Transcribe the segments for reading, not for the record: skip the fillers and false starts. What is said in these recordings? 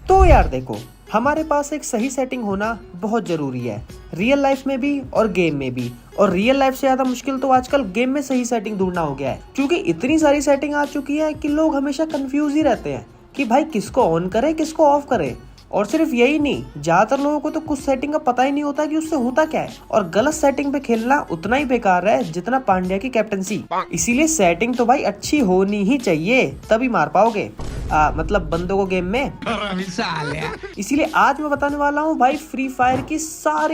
तो यार देखो, हमारे पास एक सही सेटिंग होना बहुत जरूरी है, रियल लाइफ में भी और गेम में भी। और रियल लाइफ से ज्यादा मुश्किल तो आजकल गेम में सही सेटिंग ढूंढना हो गया है, क्योंकि इतनी सारी सेटिंग आ चुकी है कि लोग हमेशा कंफ्यूज ही रहते हैं कि भाई किसको ऑन करे किसको ऑफ करे। और सिर्फ यही नहीं, ज्यादातर लोगों को तो कुछ सेटिंग का पता ही नहीं होता कि उससे होता क्या है। और गलत सेटिंग पे खेलना उतना ही बेकार है जितना पांड्या की कैप्टनसी। इसीलिए सेटिंग तो भाई अच्छी होनी ही चाहिए, तभी मार पाओगे मतलब बंदों को गेम में। इसीलिए आज मैं बताने वाला हूँ भाई फ्री फायर की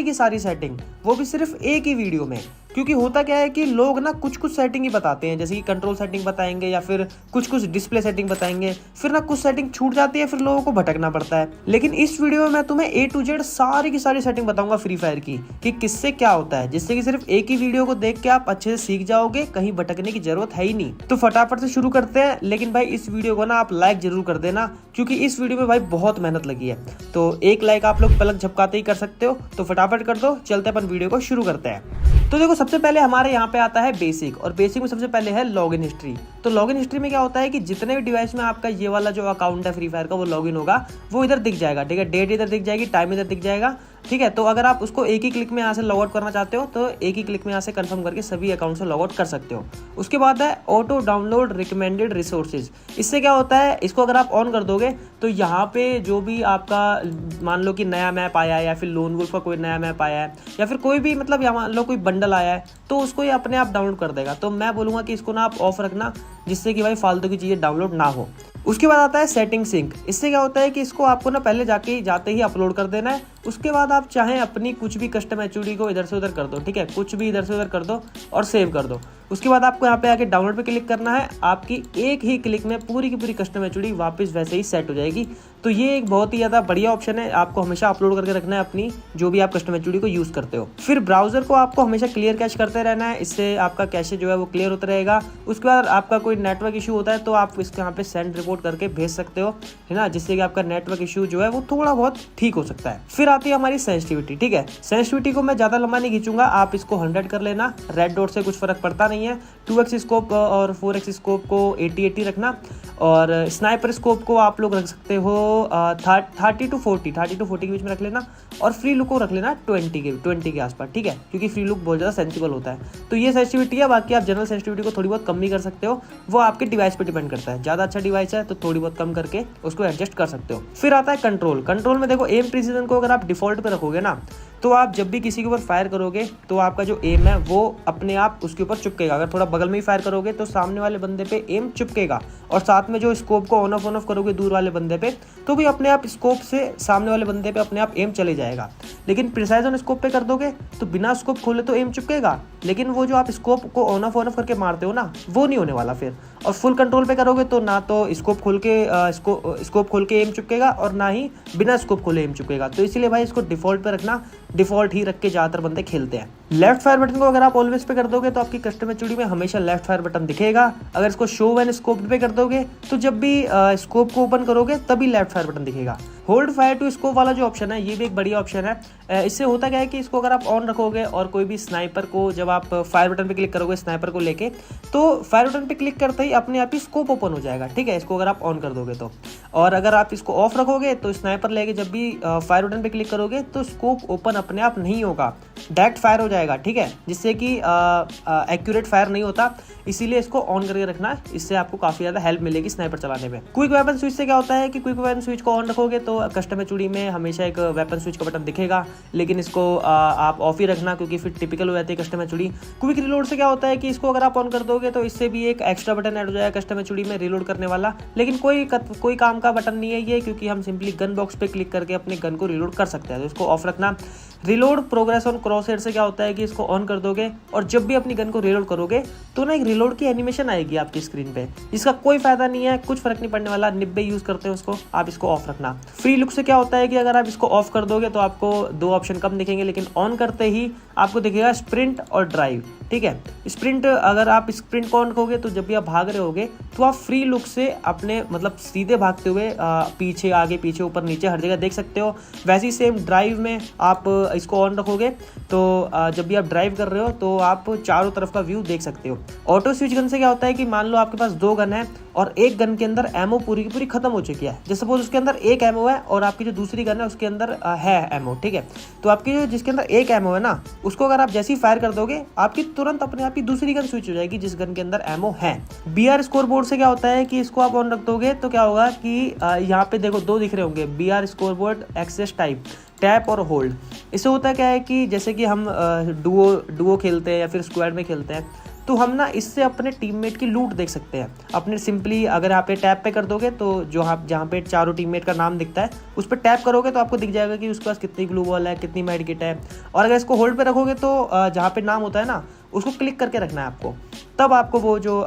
सारी सेटिंग, वो भी सिर्फ एक ही वीडियो में। क्योंकि होता क्या है कि लोग ना कुछ कुछ सेटिंग ही बताते हैं, जैसे कि कंट्रोल सेटिंग बताएंगे या फिर कुछ कुछ डिस्प्ले सेटिंग बताएंगे, फिर ना कुछ सेटिंग छूट जाती है, फिर लोगों को भटकना पड़ता है। लेकिन इस वीडियो में मैं तुम्हें A to Z सारी की सारी सेटिंग बताऊंगा फ्री फायर की, कि किससे क्या होता है, जिससे कि सिर्फ एक ही वीडियो को देख के आप अच्छे से सीख जाओगे, कहीं भटकने की जरूरत है ही नहीं। तो फटाफट से शुरू करते हैं। लेकिन भाई इस वीडियो को ना आप लाइक जरूर कर देना, क्योंकि इस वीडियो में भाई बहुत मेहनत लगी है। तो एक लाइक आप लोग पलक झपकाते ही कर सकते हो, तो फटाफट कर दो। चलते अपन वीडियो को शुरू करते हैं। तो देखो, सबसे पहले हमारे यहाँ पे आता है बेसिक, और बेसिक में सबसे पहले है लॉगिन हिस्ट्री। तो लॉगिन हिस्ट्री में क्या होता है कि जितने भी डिवाइस में आपका ये वाला जो अकाउंट है फ्री फायर का वो लॉगिन होगा, वो इधर दिख जाएगा। ठीक है, डेट इधर दिख जाएगी, टाइम इधर दिख जाएगा। ठीक है, तो अगर आप उसको एक ही क्लिक में यहाँ से लॉग आउट करना चाहते हो तो एक ही क्लिक में यहाँ से कंफर्म करके सभी अकाउंट से लॉग आउट कर सकते हो। उसके बाद है ऑटो डाउनलोड रिकमेंडेड रिसोर्सेज। इससे क्या होता है, इसको अगर आप ऑन कर दोगे तो यहाँ पे जो भी आपका, मान लो कि नया मैप आया है या फिर लोन वुल्फ का कोई नया मैप आया है या फिर कोई भी मतलब यहाँ मान लो कोई बंडल आया है, तो उसको ये अपने आप डाउनलोड कर देगा। तो मैं बोलूँगा कि इसको ना आप ऑफ रखना, जिससे कि भाई फालतू की चीज़ें डाउनलोड ना हो। उसके बाद आता है सेटिंग सिंक। इससे क्या होता है कि इसको आपको ना पहले जाते ही अपलोड कर देना है। उसके बाद आप चाहें अपनी कुछ भी कस्टम एचओडी को इधर से उधर कर दो। ठीक है, कुछ भी इधर से उधर कर दो और सेव कर दो। उसके बाद आपको यहाँ पे आके डाउनलोड पे क्लिक करना है। आपकी एक ही क्लिक में पूरी की पूरी कस्टम एचओडी वापस वैसे ही सेट हो जाएगी। तो ये एक बहुत ही ज़्यादा बढ़िया ऑप्शन है, आपको हमेशा अपलोड करके रखना है अपनी जो भी आप कस्टम एचओडी को यूज़ करते हो। फिर ब्राउजर को आपको हमेशा क्लियर कैश करते रहना है, इससे आपका कैशे जो है वो क्लियर होता रहेगा। उसके बाद आपका कोई नेटवर्क इशू होता है तो आप इसके यहाँ पे सेंड रिपोर्ट करके भेज सकते हो, है ना, जिससे कि आपका नेटवर्क इशू जो है वो थोड़ा बहुत ठीक हो सकता है। फिर आती है हमारी सेंसिटिविटी। ठीक है, सेंसिटिविटी को मैं ज़्यादा लंबा नहीं खींचूंगा, आप इसको 100 कर लेना। रेड डॉट से कुछ फर्क पड़ता नहीं है। 2x स्कोप और 4x स्कोप को 80-80 रखना, और स्नाइपर स्कोप को आप लोग रख सकते हो 30 to 40 के बीच में रख लेना, और फ्री लुक को रख लेना 20 के आसपास। ठीक है, क्योंकि फ्री लुक बहुत ज़्यादा सेंसिबल होता है। तो ये सेंसिटिविटी है। बाकी आप जनरल सेंसिटिविटी को थोड़ी बहुत कम भी कर सकते हो, वो आपके डिवाइस पे डिपेंड करता है। ज़्यादा अच्छा डिवाइस है तो थोड़ी बहुत कम करके उसको एडजस्ट कर सकते हो। फिर आता है कंट्रोल। कंट्रोल में देखो, एम प्रिसीजन को अगर आप डिफॉल्ट पे रखोगे ना, तो आप जब भी किसी के ऊपर फायर करोगे तो आपका जो एम है वो अपने आप उसके ऊपर चिपकेगा। अगर थोड़ा बगल में ही फायर करोगे तो सामने वाले बंदे पे एम चिपकेगा, और साथ में जो स्कोप को ऑन ऑफ करोगे दूर वाले बंदे पे, तो भी अपने आप स्कोप से सामने वाले बंदे पे अपने आप एम चले जाएगा। लेकिन प्रिसाइज ऑन स्कोप पे कर दोगे तो बिना स्कोप खोले तो एम चिपकेगा, लेकिन वो जो आप स्कोप को ऑन ऑफ करके मारते हो ना, वो नहीं होने वाला फिर। और फुल कंट्रोल पे करोगे तो ना तो स्कोप खोल के एम चिपकेगा और ना ही बिना स्कोप खोले एम चिपकेगा। तो इसीलिए भाई इसको डिफॉल्ट पे रखना, डिफॉल्ट ही रख के ज़्यादातर बंदे खेलते हैं। लेफ्ट फायर बटन को अगर आप ऑलवेज पे कर दोगे तो आपकी कस्टम एचओडी में हमेशा लेफ्ट फायर बटन दिखेगा। अगर इसको शो व्हेन स्कोप पे कर दोगे तो जब भी स्कोप को ओपन करोगे तभी लेफ्ट फायर बटन दिखेगा। होल्ड फायर टू स्कोप वाला जो ऑप्शन है ये भी एक बढ़िया ऑप्शन है। इससे होता क्या है कि इसको अगर आप ऑन रखोगे और कोई भी स्नाइपर को, जब आप फायर बटन पे क्लिक करोगे स्नाइपर को लेके, तो फायर बटन पे क्लिक करते ही अपने आप ही स्कोप ओपन हो जाएगा। ठीक है, इसको अगर आप ऑन कर दोगे तो। और अगर आप इसको ऑफ रखोगे तो स्नाइपर लेके जब भी फायर बटन पे क्लिक करोगे तो स्कोप ओपन अपने आप नहीं होगा, डायरेक्ट फायर हो जाएगा। ठीक है, जिससे कि एक्यूरेट फायर नहीं होता। इसीलिए इसको ऑन करके रखना, इससे आपको काफी ज्यादा हेल्प मिलेगी स्नाइपर चलाने में। क्विक वेपन स्विच से क्या होता है कि क्विक वेपन स्विच को ऑन रखोगे तो कस्टम एचओडी में हमेशा एक वेपन स्विच का बटन दिखेगा, लेकिन इसको आप ऑफ ही रखना, क्योंकि फिर टिपिकल हो जाती है कस्टम एचओडी। क्विक रिलोड से क्या होता है कि इसको अगर आप ऑन कर दोगे तो इससे भी एक एक्स्ट्रा बटन ऐड हो जाएगा कस्टम एचओडी में रिलोड करने वाला, लेकिन कोई काम का बटन नहीं है ये, क्योंकि हम सिंपली गन बॉक्स पे क्लिक करके अपने गन को रिलोड कर सकते हैं। तो इसको ऑफ रखना। Reload progress on cross head से क्या होता है कि इसको ऑन कर दोगे और जब भी अपनी गन को रिलोड करोगे तो ना एक रिलोड की एनिमेशन आएगी आपकी स्क्रीन पे, जिसका कोई फायदा नहीं है, कुछ फर्क नहीं पड़ने वाला। निब्बे यूज करते हैं उसको, आप इसको ऑफ रखना। फ्री लुक से क्या होता है कि अगर आप इसको ऑफ कर दोगे तो आपको 2 ऑप्शन कम दिखेंगे, लेकिन ऑन करते ही आपको दिखेगा स्प्रिंट और ड्राइव। ठीक है, स्प्रिंट, अगर आप स्प्रिंट को ऑन करोगे तो जब भी आप भाग रहे होगे तो आप फ्री लुक से अपने मतलब सीधे भागते हुए पीछे आगे पीछे ऊपर नीचे हर जगह देख सकते हो। वैसे ही सेम ड्राइव में आप इसको ऑन रखोगे तो जब भी आप ड्राइव कर रहे हो तो आप चारों तरफ का व्यू देख सकते हो। ऑटो स्विच गन से क्या होता है कि मान लो आपके पास 2 गन है और एक गन के अंदर एमओ पूरी की पूरी खत्म हो चुकी है। जैसे सपोज उसके अंदर एक एमओ है और आपकी जो दूसरी गन है उसके अंदर है एमओ, ठीक है। तो आपकी जो जिसके अंदर एक एमओ है ना, उसको अगर आप जैसे ही फायर कर दोगे आपकी तुरंत अपने आप ही दूसरी गन स्विच हो जाएगी जिस गन के अंदर एमओ है। बीआर स्कोर बोर्ड से क्या होता है कि इसको आप ऑन रख दोगे तो क्या होगा कि यहाँ पे देखो 2 दिख रहे होंगे, BR scoreboard access type, tap और होल्ड। इससे होता क्या है कि जैसे कि हम डुओ खेलते हैं या फिर स्क्वाड में खेलते हैं तो हम ना इससे अपने टीममेट की लूट देख सकते हैं। अपने सिंपली अगर यहाँ पे टैप पे कर दोगे तो जो आप जहाँ पे चारों टीममेट का नाम दिखता है उस पर टैप करोगे तो आपको दिख जाएगा कि उसके पास कितनी ग्लू वॉल है, कितनी मेड किट है। और अगर इसको होल्ड पे रखोगे तो जहाँ पे नाम होता है ना उसको क्लिक करके रखना है आपको, तब आपको वो जो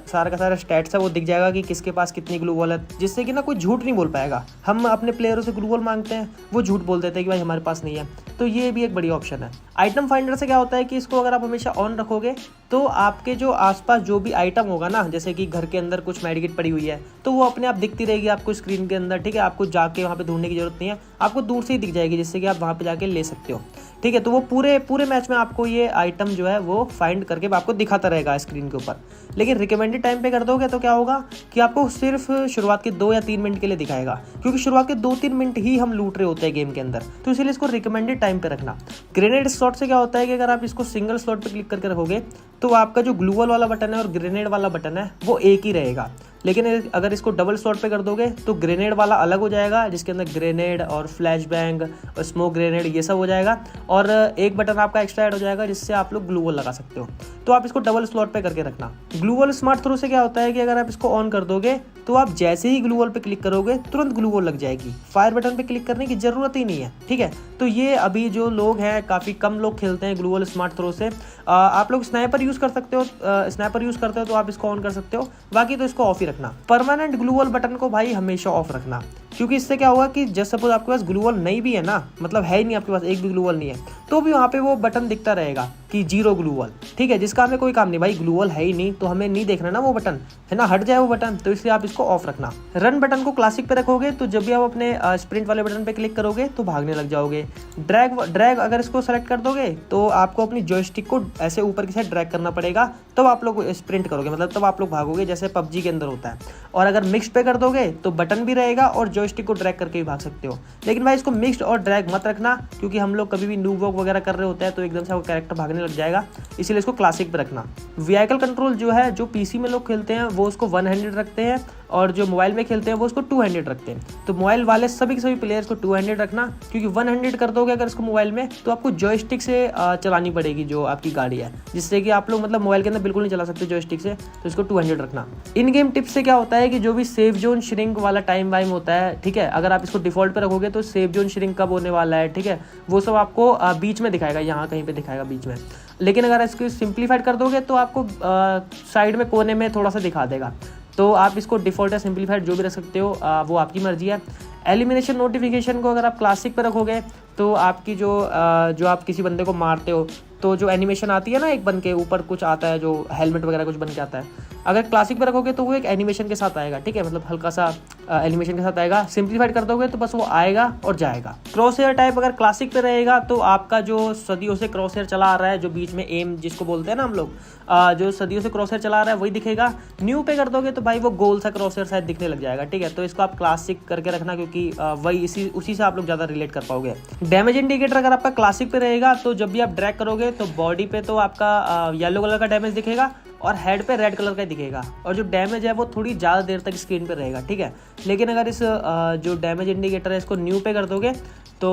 सारा का सारा स्टैट्स है वो दिख जाएगा कि किसके पास कितनी ग्लू वॉल है, जिससे कि ना कोई झूठ नहीं बोल पाएगा। हम अपने प्लेयरों से ग्लू वॉल मांगते हैं, वो झूठ बोल देते हैं कि भाई हमारे पास नहीं है। तो ये भी एक बढ़िया ऑप्शन है। आइटम फाइंडर से क्या होता है कि इसको अगर आप हमेशा ऑन रखोगे तो आपके जो आसपास जो भी आइटम होगा ना, जैसे कि घर के अंदर कुछ मेडिकेट पड़ी हुई है तो वो अपने आप दिखती रहेगी आपको स्क्रीन के अंदर, ठीक है। आपको जाके वहाँ पे ढूंढने की जरूरत नहीं है, आपको दूर से ही दिख जाएगी जिससे कि आप वहाँ पे जाके ले सकते हो, ठीक है। तो वो पूरे मैच में आपको ये आइटम जो है वो फाइंड करके आपको दिखाता रहेगा स्क्रीन के ऊपर। लेकिन रिकमेंडेड टाइम पे कर दोगे तो क्या होगा कि आपको सिर्फ शुरुआत के 2 या 3 मिनट के लिए दिखाएगा, क्योंकि शुरुआत के 2-3 मिनट ही हम लूट रहे होते हैं गेम के अंदर, तो इसीलिए इसको रिकमेंडेड टाइम पे रखना। ग्रेनेड स्लॉट से क्या होता है कि अगर आप इसको सिंगल स्लॉट पे क्लिक करके रखोगे तो आपका जो ग्लूवल वाला बटन है और ग्रेनेड वाला बटन है वो एक ही रहेगा। लेकिन अगर इसको डबल स्लॉट पे कर दोगे तो ग्रेनेड वाला अलग हो जाएगा जिसके अंदर ग्रेनेड और फ्लैश बैंग और स्मोक ग्रेनेड ये सब हो जाएगा, और एक बटन आपका एक्स्ट्रा ऐड हो जाएगा जिससे आप लोग ग्लू वॉल लगा सकते हो। तो आप इसको डबल स्लॉट पे करके रखना। ग्लू वॉल स्मार्ट थ्रो से क्या होता है कि अगर आप इसको ऑन कर दोगे तो आप जैसे ही ग्लू वॉल पे क्लिक करोगे तुरंत ग्लू वॉल लग जाएगी, फायर बटन पे क्लिक करने की जरूरत ही नहीं है, ठीक है। तो ये अभी जो लोग हैं काफ़ी कम लोग खेलते हैं ग्लू वॉल स्मार्ट थ्रो से। आप लोग स्नाइपर यूज़ कर सकते हो, स्नाइपर यूज़ करते हो तो आप इसको ऑन कर सकते हो, बाकी तो इसको ऑफ ही रखना। परमानेंट ग्लू वॉल बटन को भाई हमेशा ऑफ रखना, क्योंकि इससे क्या होगा कि जस्ट सपोज आपके पास ग्लू वॉल नहीं भी है ना, मतलब है ही नहीं आपके पास, एक भी ग्लू वॉल नहीं है, तो भी वहाँ पे वो बटन दिखता रहेगा कि 0 ग्लू वॉल, ठीक है, जिसका हमें कोई काम नहीं। भाई ग्लू वॉल है ही नहीं तो हमें नहीं देखना ना वो बटन, है ना, हट जाए वो बटन, तो इसलिए आप इसको ऑफ रखना। रन बटन को क्लासिक पे रखोगे तो जब भी आप अपने स्प्रिंट वाले बटन पे क्लिक करोगे तो भागने लग जाओगे। ड्रैग अगर इसको सेलेक्ट कर दोगे तो आपको अपनी जॉयस्टिक को ऐसे ऊपर की साइड ड्रैग करना पड़ेगा, तब आप लोग स्प्रिंट करोगे, मतलब तब आप लोग भागोगे जैसे पबजी के अंदर होता है। और अगर मिक्स्ड पे कर दोगे तो बटन भी रहेगा और जॉयस्टिक को ड्रैग करके भी भाग सकते हो। लेकिन भाई इसको मिक्स्ड और ड्रैग मत रखना, क्योंकि हम लोग कभी भी नूब वॉक वगैरह कर रहे होते हैं तो एकदम से आपका कैरेक्टर भागने लग जाएगा, इसीलिए इसको क्लासिक पे रखना। व्हीकल कंट्रोल जो है, जो पीसी में लोग खेलते हैं वो उसको 1 हैंडेड रखते हैं और जो मोबाइल में खेलते हैं वो उसको 2 हैंडेड रखते हैं। तो मोबाइल वाले सभी के सभी प्लेयर्स को 2 हैंडेड रखना, क्योंकि 1 हैंडेड कर दोगे अगर इसको मोबाइल में तो आपको जॉयस्टिक से चलानी पड़ेगी जो आपकी गाड़ी है, जिससे कि आप लोग मतलब मोबाइल के अंदर बिल्कुल नहीं चला सकते जॉयस्टिक से, तो इसको 2 हैंडेड रखना। इन गेम टिप्स से क्या होता है कि जो भी सेफ जोन श्रिंक वाला टाइम वाइम होता है, ठीक है, अगर आप इसको डिफॉल्ट पे रखोगे तो सेफ जोन श्रिंक कब होने वाला है, ठीक है, वो सब आपको बीच में दिखाएगा, यहाँ कहीं पे दिखाएगा बीच में। लेकिन अगर इसको सिंप्लीफाइड कर दोगे तो आपको साइड में कोने में थोड़ा सा दिखा देगा। तो आप इसको डिफॉल्ट या सिंप्लीफाइड जो भी रख सकते हो, वो आपकी मर्जी है। एलिमिनेशन नोटिफिकेशन को अगर आप क्लासिक पे रखोगे तो आपकी जो आप किसी बंदे को मारते हो तो जो एनिमेशन आती है ना, एक बन के ऊपर कुछ आता है, जो हेलमेट वगैरह कुछ बन के आता है, अगर क्लासिक पे रखोगे तो वो एक एनिमेशन के साथ आएगा, ठीक है, मतलब हल्का सा एनिमेशन के साथ आएगा। सिंप्लीफाइड कर दोगे तो बस वो आएगा और जाएगा। क्रॉस हेयर टाइप अगर क्लासिक पे रहेगा तो आपका जो सदियों से क्रॉस हेयर चला आ रहा है, जो बीच में एम जिसको बोलते हैं ना हम लोग, जो सदियों से क्रॉस हेयर चला आ रहा है वही दिखेगा। न्यू पे कर दोगे तो भाई वो गोल सा क्रॉस हेयर शायद दिखने लग जाएगा, ठीक है। तो इसको आप क्लासिक करके रखना, क्योंकि वही उसी से आप लोग ज़्यादा रिलेट कर पाओगे। डैमेज इंडिकेटर अगर आपका क्लासिक पे रहेगा तो जब भी आप ड्रैग करोगे तो बॉडी पे तो आपका येलो कलर का डैमेज दिखेगा और हेड पे रेड कलर का दिखेगा, और जो डैमेज है वो थोड़ी ज़्यादा देर तक स्क्रीन पे रहेगा, ठीक है। लेकिन अगर इस जो डैमेज इंडिकेटर है इसको न्यू पे कर दोगे तो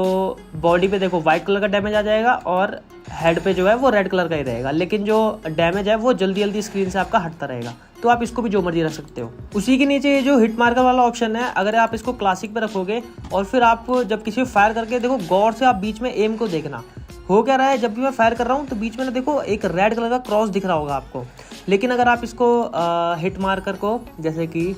बॉडी पे देखो वाइट कलर का डैमेज आ जाएगा और हेड पे जो है वो रेड कलर का ही रहेगा, लेकिन जो डैमेज है वो जल्दी जल्दी स्क्रीन से आपका हटता रहेगा। तो आप इसको भी जो मर्जी रख सकते हो। उसी के नीचे ये जो हिट मार्कर वाला ऑप्शन है, अगर आप इसको क्लासिक पे रखोगे और फिर आप जब किसी को फायर करके देखो, गौर से आप बीच में एम को देखना, हो क्या रहा है, जब भी मैं फायर कर रहा हूँ तो बीच में ना देखो एक रेड कलर का क्रॉस दिख रहा होगा आपको। लेकिन अगर आप इसको हिट मार्कर को, जैसे कि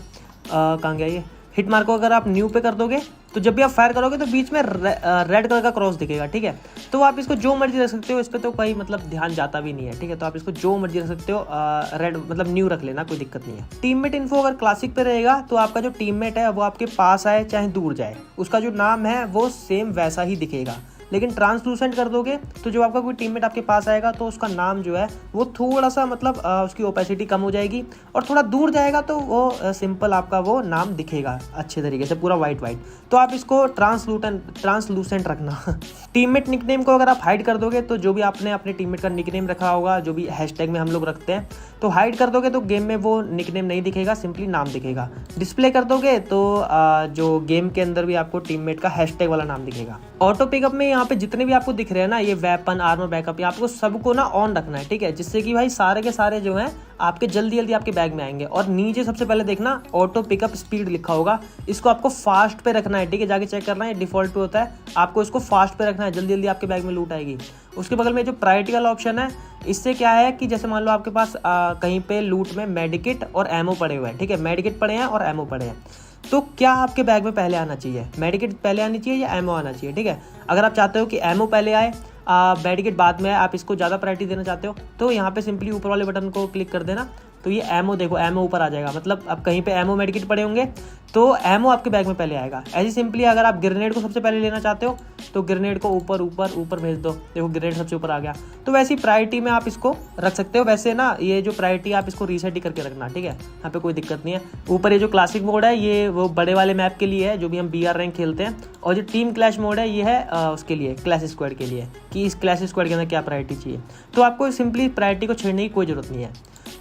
कहाँ गया ये हिट मार्क को, अगर आप न्यू पे कर दोगे तो जब भी आप फायर करोगे तो बीच में रेड कलर का क्रॉस दिखेगा, ठीक है। तो आप इसको जो मर्जी रख सकते हो, इस पर तो कोई मतलब ध्यान जाता भी नहीं है, ठीक है। तो आप इसको जो मर्जी रख सकते हो, रेड मतलब न्यू रख लेना, कोई दिक्कत नहीं है। टीममेट इन्फो अगर क्लासिक पे रहेगा तो आपका जो टीममेट है वो आपके पास आए चाहे दूर जाए, उसका जो नाम है वो सेम वैसा ही दिखेगा। लेकिन ट्रांसलूसेंट कर दोगे तो जो आपका कोई टीममेट आपके पास आएगा तो उसका नाम जो है वो थोड़ा सा मतलब उसकी ओपेसिटी कम हो जाएगी, और थोड़ा दूर जाएगा तो वो सिंपल आपका वो नाम दिखेगा अच्छे तरीके से पूरा वाइट। तो आप इसको ट्रांसलूसेंट रखना। टीममेट निकनेम को अगर आप हाइड कर दोगे तो जो भी आपने अपने टीममेट का निकनेम रखा होगा, जो भी हैशटैग में हम लोग रखते हैं, तो हाइड कर दोगे तो गेम में वो निकनेम नहीं दिखेगा, सिंपली नाम दिखेगा। डिस्प्ले कर दोगे तो जो गेम के अंदर भी आपको टीममेट का हैशटैग वाला नाम दिखेगा। ऑटो पिकअप में यहाँ पे जितने भी आपको दिख रहे हैं ना, ये वेपन, आर्मर, बैकअप, ये आपको सबको ना ऑन रखना है, ठीक है, जिससे कि भाई सारे के सारे जो हैं आपके जल्दी जल्दी आपके बैग में आएंगे। और नीचे सबसे पहले देखना ऑटो पिकअप स्पीड लिखा होगा, इसको आपको फास्ट पे रखना है, ठीक है, जाके चेक करना है, डिफॉल्ट पे होता है, आपको इसको फास्ट पे रखना है, जल्दी जल्दी आपके बैग में लूट आएगी। उसके बगल में जो प्रायोरिटी वाला ऑप्शन है, इससे क्या है कि जैसे मान लो आपके पास कहीं पे लूट में मेडिकिट और एमओ पड़े हुए हैं, ठीक है, मेडिकिट पड़े हैं और एमओ पड़े हैं, तो क्या आपके बैग में पहले आना चाहिए, मेडिकिट पहले आनी चाहिए या एमओ आना चाहिए, ठीक है। अगर आप चाहते हो कि एमओ पहले आए, मेडिकिट बाद में आए, आप इसको ज़्यादा प्रायोरिटी देना चाहते हो, तो यहाँ पे सिंपली ऊपर वाले बटन को क्लिक कर देना, तो ये एमओ देखो, एमओ ऊपर आ जाएगा, मतलब अब कहीं पे एमओ मेडिकिट पड़े होंगे तो एमओ आपके बैग में पहले आएगा। ऐसे सिंपली अगर आप ग्रेनेड को सबसे पहले लेना चाहते हो तो ग्रेनेड को ऊपर ऊपर ऊपर भेज दो, देखो ग्रेनेड सबसे ऊपर आ गया। तो वैसी प्रायोरिटी में आप इसको रख सकते हो। वैसे ना ये जो प्रायोरिटी आप इसको रीसेट ही करके रखना, ठीक है, यहाँ पे कोई दिक्कत नहीं है। ऊपर ये जो क्लासिक मोड है ये वो बड़े वाले मैप के लिए है, जो भी हम BR रैंक खेलते हैं, और जो टीम क्लैश मोड है ये है उसके लिए, क्लैश स्क्वाड के लिए, कि इस क्लैश स्क्वाड के अंदर क्या प्रायोरिटी चाहिए। तो आपको सिंपली प्रायोरिटी को छेड़ने की कोई ज़रूरत नहीं है।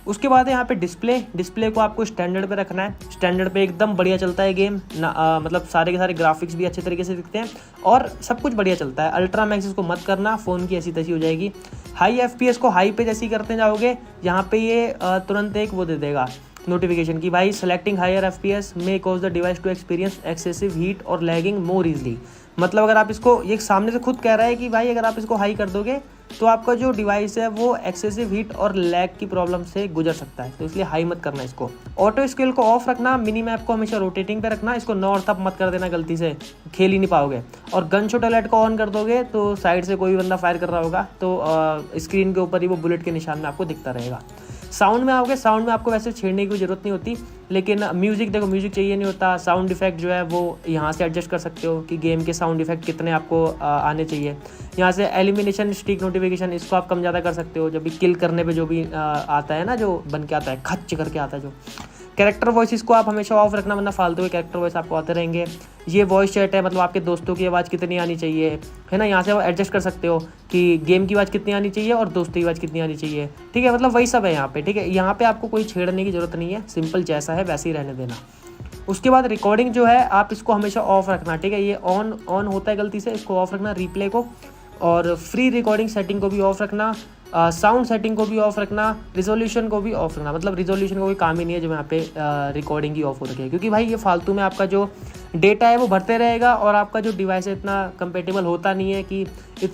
उसके बाद है यहाँ पे डिस्प्ले को आपको स्टैंडर्ड पे रखना है। स्टैंडर्ड पे एकदम बढ़िया चलता है गेम ना, मतलब सारे के सारे ग्राफिक्स भी अच्छे तरीके से दिखते हैं और सब कुछ बढ़िया चलता है। अल्ट्रा मैक्स इसको मत करना, फ़ोन की ऐसी तैसी हो जाएगी। हाई FPS को हाई पे जैसे ही करते जाओगे, यहाँ पे ये तुरंत एक वो दे देगा नोटिफिकेशन की भाई selecting higher FPS may cause the device to experience excessive heat और लैगिंग मोर इजली। मतलब अगर आप इसको, ये सामने से खुद कह रहा है कि भाई अगर आप इसको हाई कर दोगे तो आपका जो डिवाइस है वो एक्सेसिव हीट और लैग की प्रॉब्लम से गुजर सकता है, तो इसलिए हाई मत करना इसको। ऑटो स्केल को ऑफ रखना, मिनी मैप को हमेशा रोटेटिंग पे रखना, इसको नॉर्थ अप मत कर देना, गलती से खेल ही नहीं पाओगे। और गन शॉट अलर्ट को ऑन कर दोगे तो साइड से कोई बंदा फायर कर रहा होगा तो स्क्रीन के ऊपर ही वो बुलेट के निशान में आपको दिखता रहेगा। साउंड में आओगे, साउंड में आपको वैसे छेड़ने की कोई ज़रूरत नहीं होती, लेकिन म्यूज़िक देखो, म्यूज़िक चाहिए नहीं होता। साउंड इफेक्ट जो है वो यहाँ से एडजस्ट कर सकते हो कि गेम के साउंड इफेक्ट कितने आपको आने चाहिए। यहाँ से एलिमिनेशन स्टिक नोटिफिकेशन, इसको आप कम ज़्यादा कर सकते हो, जब भी किल करने पे जो भी आता है ना, जो बन के आता है, खच करके आता है जो। कैरेक्टर वॉइस को आप हमेशा ऑफ रखना, वरना फालतू के कैरेक्टर वॉइस आपको आते रहेंगे। ये वॉइस चैट है, मतलब आपके दोस्तों की आवाज़ कितनी आनी चाहिए, है ना, यहाँ से वो एडजस्ट कर सकते हो कि गेम की आवाज़ कितनी आनी चाहिए और दोस्तों की आवाज़ कितनी आनी चाहिए, ठीक है, मतलब वही सब है यहाँ पे, ठीक है। यहाँ पे आपको कोई छेड़ने की ज़रूरत नहीं है, सिंपल जैसा है वैसे ही रहने देना। उसके बाद रिकॉर्डिंग जो है आप इसको हमेशा ऑफ रखना, ठीक है, ये ऑन होता है गलती से, इसको ऑफ रखना, रिप्ले को, और फ्री रिकॉर्डिंग सेटिंग को भी ऑफ रखना, साउंड सेटिंग को भी ऑफ रखना, रिजोल्यूशन को भी ऑफ रखना। मतलब रिजोल्यूशन का कोई काम ही नहीं है जब यहाँ पे रिकॉर्डिंग ही ऑफ हो रखी है, क्योंकि भाई ये फालतू में आपका जो डेटा है वो भरते रहेगा और आपका जो डिवाइस है इतना कंपेटेबल होता नहीं है कि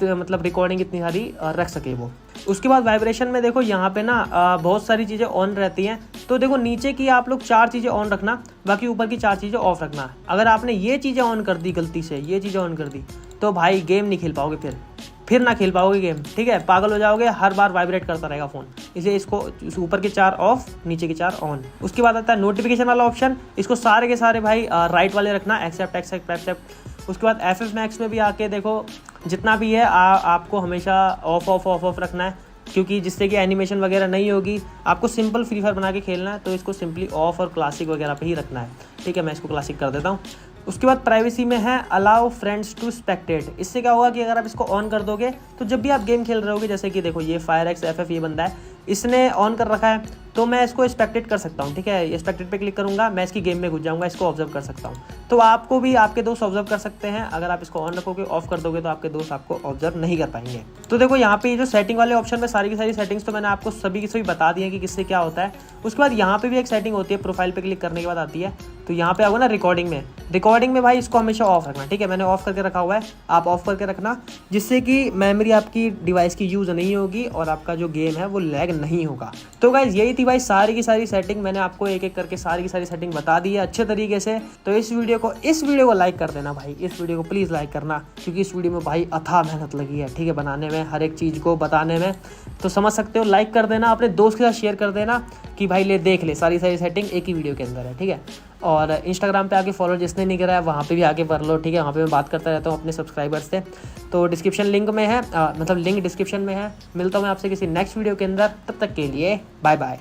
मतलब रिकॉर्डिंग इतनी सारी रख सके वो। उसके बाद वाइब्रेशन में देखो यहाँ पे ना बहुत सारी चीज़ें ऑन रहती हैं, तो देखो नीचे की आप लोग 4 चीज़ें ऑन रखना, बाकी ऊपर की 4 चीज़ें ऑफ रखना। अगर आपने ये चीज़ें ऑन कर दी गलती से, ये चीज़ें ऑन कर दी, तो भाई गेम नहीं खेल पाओगे, फिर ना खेल पाओगे गेम, ठीक है, पागल हो जाओगे, हर बार वाइब्रेट करता रहेगा फ़ोन। इसलिए इसको ऊपर के 4 ऑफ, नीचे के 4 ऑन। उसके बाद आता है नोटिफिकेशन वाला ऑप्शन, इसको सारे के सारे भाई राइट वाले रखना, एक्सेप्ट। उसके बाद FF Max में भी आके देखो जितना भी है आपको हमेशा ऑफ रखना है, क्योंकि जिससे कि एनिमेशन वगैरह नहीं होगी। आपको सिंपल फ्री फायर बना के खेलना है, तो इसको सिंपली ऑफ और क्लासिक वगैरह पे ही रखना है, ठीक है। मैं इसको क्लासिक कर देता हूँ। उसके बाद प्राइवेसी में है अलाउ फ्रेंड्स टू स्पेक्टेट। इससे क्या होगा कि अगर आप इसको ऑन कर दोगे तो जब भी आप गेम खेल रहे होगे, जैसे कि देखो ये FireX FF ये बंदा है, इसने ऑन कर रखा है, तो मैं इसको स्पेक्टेट कर सकता हूँ, ठीक है। स्पेक्टेट पे क्लिक करूँगा, मैं इसकी गेम में घुस जाऊँगा, इसको ऑब्जर्व कर सकता हूँ। तो आपको भी आपके दोस्त ऑब्जर्व कर सकते हैं। अगर आप इसको ऑन रखोगे, ऑफ कर दोगे, तो आपके दोस्त आपको ऑब्जर्व नहीं कर पाएंगे। तो देखो यहाँ पे ये जो सेटिंग वाले ऑप्शन में सारी की सारी सेटिंग्स तो मैंने आपको सभी की सभी बता दी है कि किससे क्या होता है। उसके बाद यहाँ पे भी एक सेटिंग होती है, प्रोफाइल पे क्लिक करने के बाद आती है, तो यहाँ पे आओगे ना रिकॉर्डिंग में भाई इसको हमेशा ऑफ रखना, ठीक है। मैंने ऑफ करके रखा हुआ है, आप ऑफ करके रखना, जिससे कि मेमोरी आपकी डिवाइस की यूज़ नहीं होगी और आपका जो गेम है वो लैग नहीं होगा। तो गाइज यही थी भाई सारी की सारी सेटिंग, मैंने आपको एक एक करके सारी की सारी सेटिंग बता दी है अच्छे तरीके से। तो इस वीडियो को लाइक कर देना भाई, इस वीडियो को प्लीज़ लाइक करना, क्योंकि इस वीडियो में भाई अथाह मेहनत लगी है, ठीक है, बनाने में, हर एक चीज़ को बताने में। तो समझ सकते हो, लाइक कर देना, अपने दोस्त के साथ शेयर कर देना कि भाई ले देख ले, सारी सेटिंग एक ही वीडियो के अंदर है, ठीक है। और इंस्टाग्राम पे आके फॉलो जिसने नहीं करा है वहाँ पे भी आके कर लो, ठीक है। वहाँ पे मैं बात करता रहता हूँ अपने सब्सक्राइबर्स से। तो डिस्क्रिप्शन लिंक में है, मतलब लिंक डिस्क्रिप्शन में है। मिलता हूँ मैं आपसे किसी नेक्स्ट वीडियो के अंदर, तब तक के लिए बाय बाय।